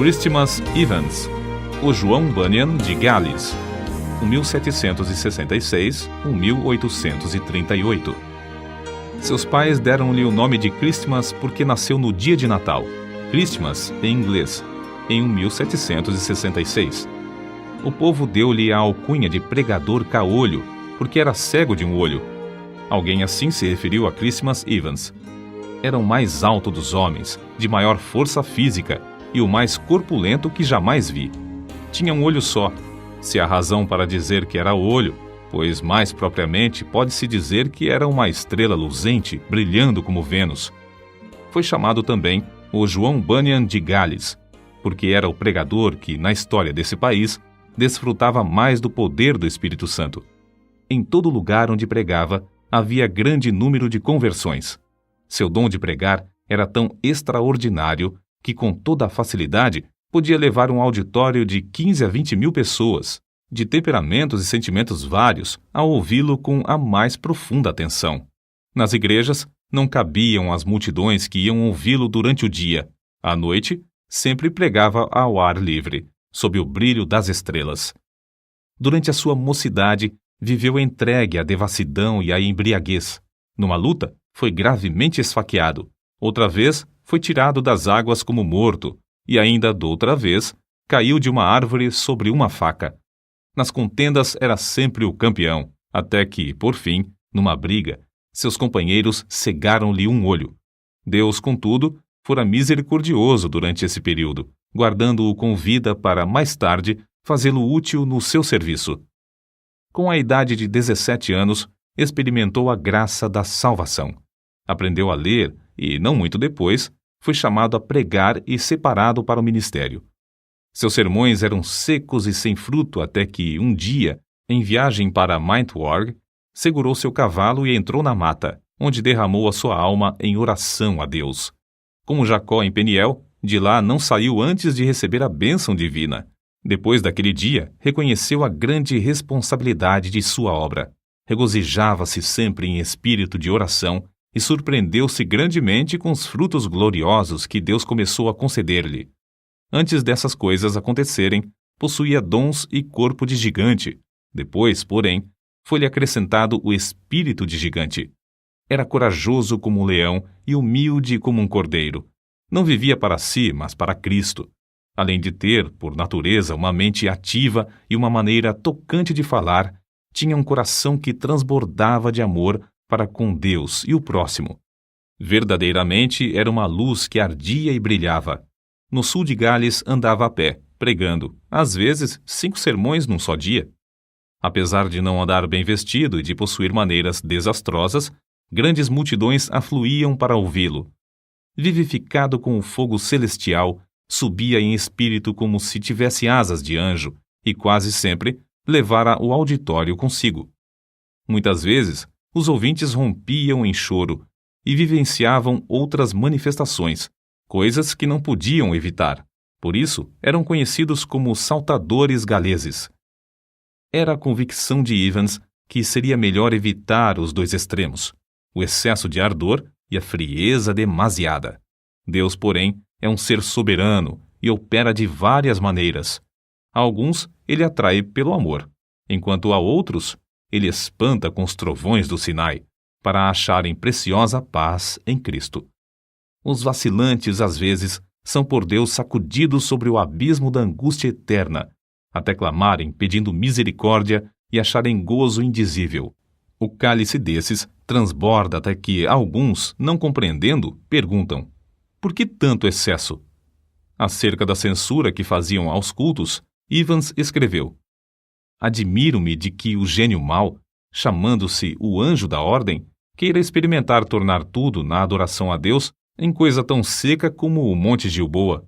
Christmas Evans, o João Bunyan de Gales, 1766–1838. Seus pais deram-lhe o nome de Christmas porque nasceu no dia de Natal, Christmas em inglês, em 1766. O povo deu-lhe a alcunha de pregador caolho, porque era cego de um olho. Alguém assim se referiu a Christmas Evans. Era o mais alto dos homens, de maior força física e o mais corpulento que jamais vi. Tinha um olho só, se há razão para dizer que era olho, pois mais propriamente pode-se dizer que era uma estrela luzente, brilhando como Vênus. Foi chamado também o João Bunyan de Gales, porque era o pregador que, na história desse país, desfrutava mais do poder do Espírito Santo. Em todo lugar onde pregava, havia grande número de conversões. Seu dom de pregar era tão extraordinário que, com toda a facilidade, podia levar um auditório de 15 a 20 mil pessoas, de temperamentos e sentimentos vários, a ouvi-lo com a mais profunda atenção. Nas igrejas, não cabiam as multidões que iam ouvi-lo durante o dia. À noite, sempre pregava ao ar livre, sob o brilho das estrelas. Durante a sua mocidade, viveu entregue à devassidão e à embriaguez. Numa luta, foi gravemente esfaqueado. Outra vez, foi tirado das águas como morto, e ainda doutra vez, caiu de uma árvore sobre uma faca. Nas contendas era sempre o campeão, até que, por fim, numa briga, seus companheiros cegaram-lhe um olho. Deus, contudo, fora misericordioso durante esse período, guardando-o com vida para, mais tarde, fazê-lo útil no seu serviço. Com a idade de 17 anos, experimentou a graça da salvação. Aprendeu a ler e, não muito depois, foi chamado a pregar e separado para o ministério. Seus sermões eram secos e sem fruto até que, um dia, em viagem para Mindward, segurou seu cavalo e entrou na mata, onde derramou a sua alma em oração a Deus. Como Jacó em Peniel, de lá não saiu antes de receber a bênção divina. Depois daquele dia, reconheceu a grande responsabilidade de sua obra. Regozijava-se sempre em espírito de oração e surpreendeu-se grandemente com os frutos gloriosos que Deus começou a conceder-lhe. Antes dessas coisas acontecerem, possuía dons e corpo de gigante. Depois, porém, foi-lhe acrescentado o espírito de gigante. Era corajoso como um leão e humilde como um cordeiro. Não vivia para si, mas para Cristo. Além de ter, por natureza, uma mente ativa e uma maneira tocante de falar, tinha um coração que transbordava de amor para com Deus e o próximo. Verdadeiramente era uma luz que ardia e brilhava. No sul de Gales andava a pé, pregando, às vezes 5 sermões num só dia. Apesar de não andar bem vestido e de possuir maneiras desastrosas, grandes multidões afluíam para ouvi-lo. Vivificado com o fogo celestial, subia em espírito como se tivesse asas de anjo e quase sempre levara o auditório consigo. Muitas vezes, os ouvintes rompiam em choro e vivenciavam outras manifestações, coisas que não podiam evitar. Por isso, eram conhecidos como saltadores galeses. Era a convicção de Evans que seria melhor evitar os dois extremos, o excesso de ardor e a frieza demasiada. Deus, porém, é um ser soberano e opera de várias maneiras. A alguns, ele atrai pelo amor, enquanto a outros, ele espanta com os trovões do Sinai, para acharem preciosa paz em Cristo. Os vacilantes, às vezes, são por Deus sacudidos sobre o abismo da angústia eterna, até clamarem pedindo misericórdia e acharem gozo indizível. O cálice desses transborda até que alguns, não compreendendo, perguntam: por que tanto excesso? Acerca da censura que faziam aos cultos, Evans escreveu: admiro-me de que o gênio mau, chamando-se o anjo da ordem, queira experimentar tornar tudo na adoração a Deus em coisa tão seca como o Monte Gilboa.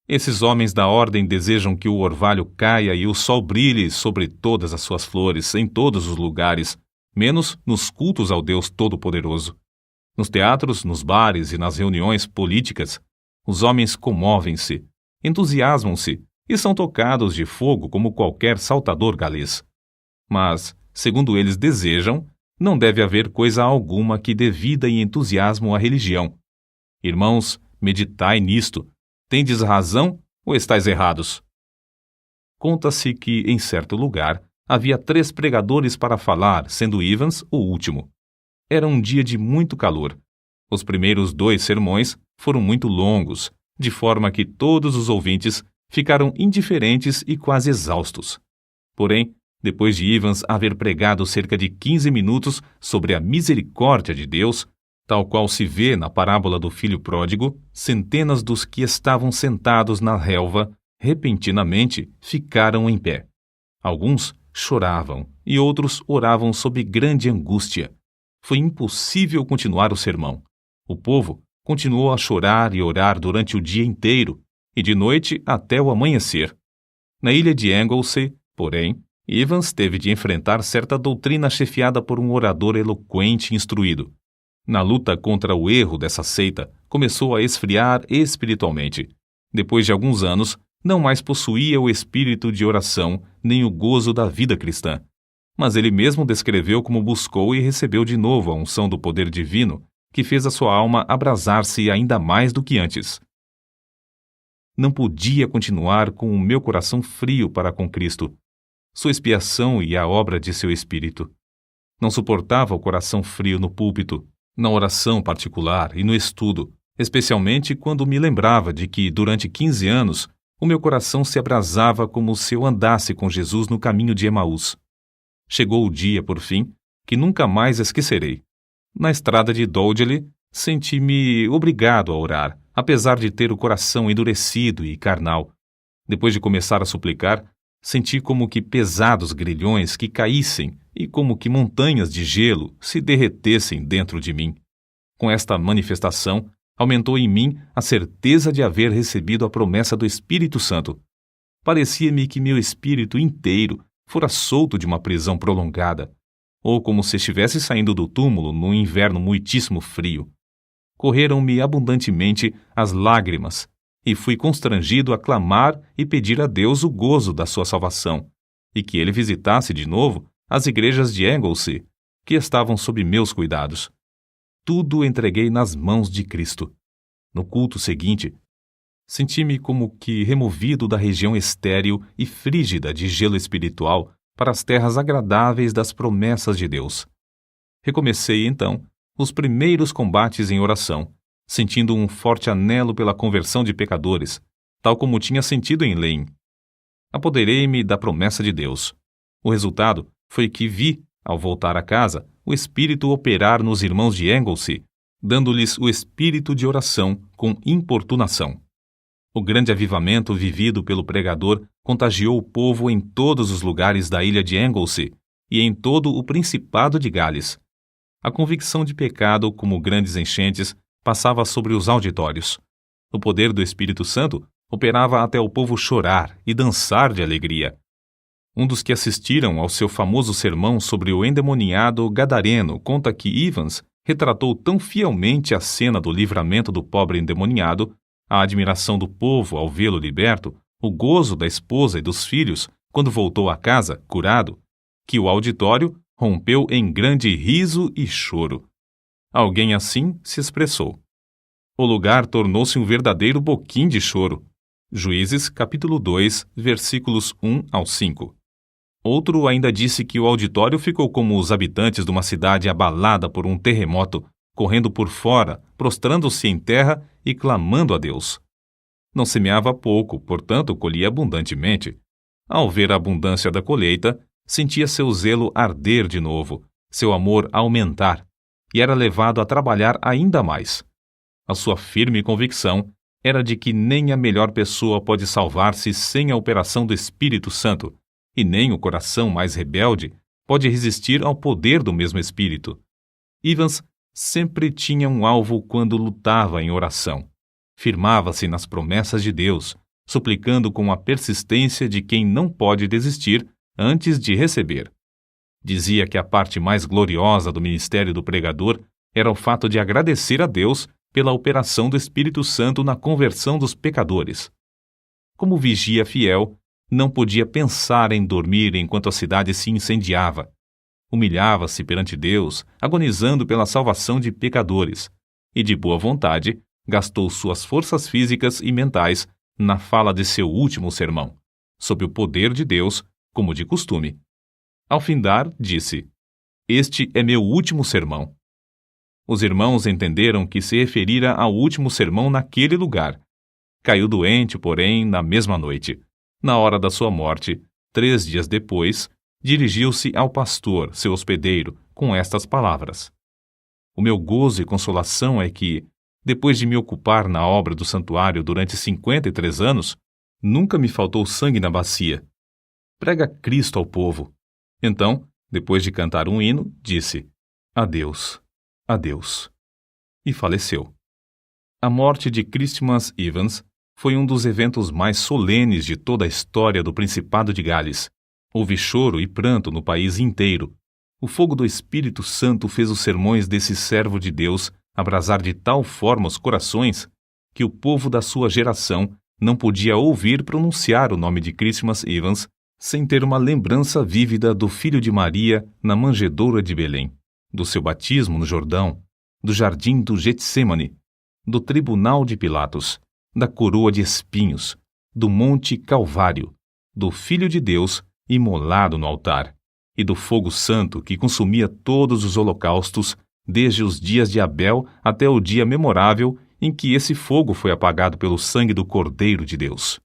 Esses homens da ordem desejam que o orvalho caia e o sol brilhe sobre todas as suas flores, em todos os lugares, menos nos cultos ao Deus Todo-Poderoso. Nos teatros, nos bares e nas reuniões políticas, os homens comovem-se, entusiasmam-se e são tocados de fogo como qualquer saltador galês. Mas, segundo eles desejam, não deve haver coisa alguma que dê vida e entusiasmo à religião. Irmãos, meditai nisto. Tendes razão ou estáis errados? Conta-se que, em certo lugar, havia 3 pregadores para falar, sendo Evans o último. Era um dia de muito calor. Os primeiros 2 sermões foram muito longos, de forma que todos os ouvintes ficaram indiferentes e quase exaustos. Porém, depois de Evans haver pregado cerca de 15 minutos sobre a misericórdia de Deus, tal qual se vê na parábola do filho pródigo, centenas dos que estavam sentados na relva, repentinamente, ficaram em pé. Alguns choravam e outros oravam sob grande angústia. Foi impossível continuar o sermão. O povo continuou a chorar e orar durante o dia inteiro, e de noite até o amanhecer. Na ilha de Anglesey, porém, Evans teve de enfrentar certa doutrina chefiada por um orador eloquente e instruído. Na luta contra o erro dessa seita, começou a esfriar espiritualmente. Depois de alguns anos, não mais possuía o espírito de oração nem o gozo da vida cristã. Mas ele mesmo descreveu como buscou e recebeu de novo a unção do poder divino, que fez a sua alma abrasar-se ainda mais do que antes. Não podia continuar com o meu coração frio para com Cristo, sua expiação e a obra de seu Espírito. Não suportava o coração frio no púlpito, na oração particular e no estudo, especialmente quando me lembrava de que, durante 15 anos, o meu coração se abrasava como se eu andasse com Jesus no caminho de Emaús. Chegou o dia, por fim, que nunca mais esquecerei. Na estrada de Dowdley, senti-me obrigado a orar, apesar de ter o coração endurecido e carnal. Depois de começar a suplicar, senti como que pesados grilhões que caíssem e como que montanhas de gelo se derretessem dentro de mim. Com esta manifestação, aumentou em mim a certeza de haver recebido a promessa do Espírito Santo. Parecia-me que meu espírito inteiro fora solto de uma prisão prolongada, ou como se estivesse saindo do túmulo num inverno muitíssimo frio. Correram-me abundantemente as lágrimas, e fui constrangido a clamar e pedir a Deus o gozo da sua salvação, e que ele visitasse de novo as igrejas de Anglesey, que estavam sob meus cuidados. Tudo entreguei nas mãos de Cristo. No culto seguinte, senti-me como que removido da região estéril e frígida de gelo espiritual para as terras agradáveis das promessas de Deus. Recomecei, então, os primeiros combates em oração, sentindo um forte anelo pela conversão de pecadores, tal como tinha sentido em Lane. Apoderei-me da promessa de Deus. O resultado foi que vi, ao voltar a casa, o Espírito operar nos irmãos de Anglesey, dando-lhes o espírito de oração com importunação. O grande avivamento vivido pelo pregador contagiou o povo em todos os lugares da ilha de Anglesey e em todo o Principado de Gales. A convicção de pecado, como grandes enchentes, passava sobre os auditórios. O poder do Espírito Santo operava até o povo chorar e dançar de alegria. Um dos que assistiram ao seu famoso sermão sobre o endemoniado gadareno conta que Evans retratou tão fielmente a cena do livramento do pobre endemoniado, a admiração do povo ao vê-lo liberto, o gozo da esposa e dos filhos quando voltou a casa, curado, que o auditório rompeu em grande riso e choro. Alguém assim se expressou. O lugar tornou-se um verdadeiro boquim de choro. Juízes, capítulo 2, versículos 1 ao 5. Outro ainda disse que o auditório ficou como os habitantes de uma cidade abalada por um terremoto, correndo por fora, prostrando-se em terra e clamando a Deus. Não semeava pouco, portanto colhia abundantemente. Ao ver a abundância da colheita, sentia seu zelo arder de novo, seu amor aumentar, e era levado a trabalhar ainda mais. A sua firme convicção era de que nem a melhor pessoa pode salvar-se sem a operação do Espírito Santo, e nem o coração mais rebelde pode resistir ao poder do mesmo Espírito. Evans sempre tinha um alvo quando lutava em oração. Firmava-se nas promessas de Deus, suplicando com a persistência de quem não pode desistir antes de receber. Dizia que a parte mais gloriosa do ministério do pregador era o fato de agradecer a Deus pela operação do Espírito Santo na conversão dos pecadores. Como vigia fiel, não podia pensar em dormir enquanto a cidade se incendiava. Humilhava-se perante Deus, agonizando pela salvação de pecadores, e de boa vontade gastou suas forças físicas e mentais na fala de seu último sermão, sob o poder de Deus, como de costume. Ao findar, disse: Este é meu último sermão. Os irmãos entenderam que se referira ao último sermão naquele lugar. Caiu doente, porém, na mesma noite. Na hora da sua morte, 3 dias depois, dirigiu-se ao pastor, seu hospedeiro, com estas palavras: O meu gozo e consolação é que, depois de me ocupar na obra do santuário durante 53 anos, nunca me faltou sangue na bacia. Prega Cristo ao povo. Então, depois de cantar um hino, disse: Adeus, adeus. E faleceu. A morte de Christmas Evans foi um dos eventos mais solenes de toda a história do Principado de Gales. Houve choro e pranto no país inteiro. O fogo do Espírito Santo fez os sermões desse servo de Deus abrasar de tal forma os corações que o povo da sua geração não podia ouvir pronunciar o nome de Christmas Evans sem ter uma lembrança vívida do filho de Maria na manjedoura de Belém, do seu batismo no Jordão, do jardim do Getsêmani, do tribunal de Pilatos, da coroa de espinhos, do Monte Calvário, do Filho de Deus imolado no altar, e do fogo santo que consumia todos os holocaustos, desde os dias de Abel até o dia memorável em que esse fogo foi apagado pelo sangue do Cordeiro de Deus.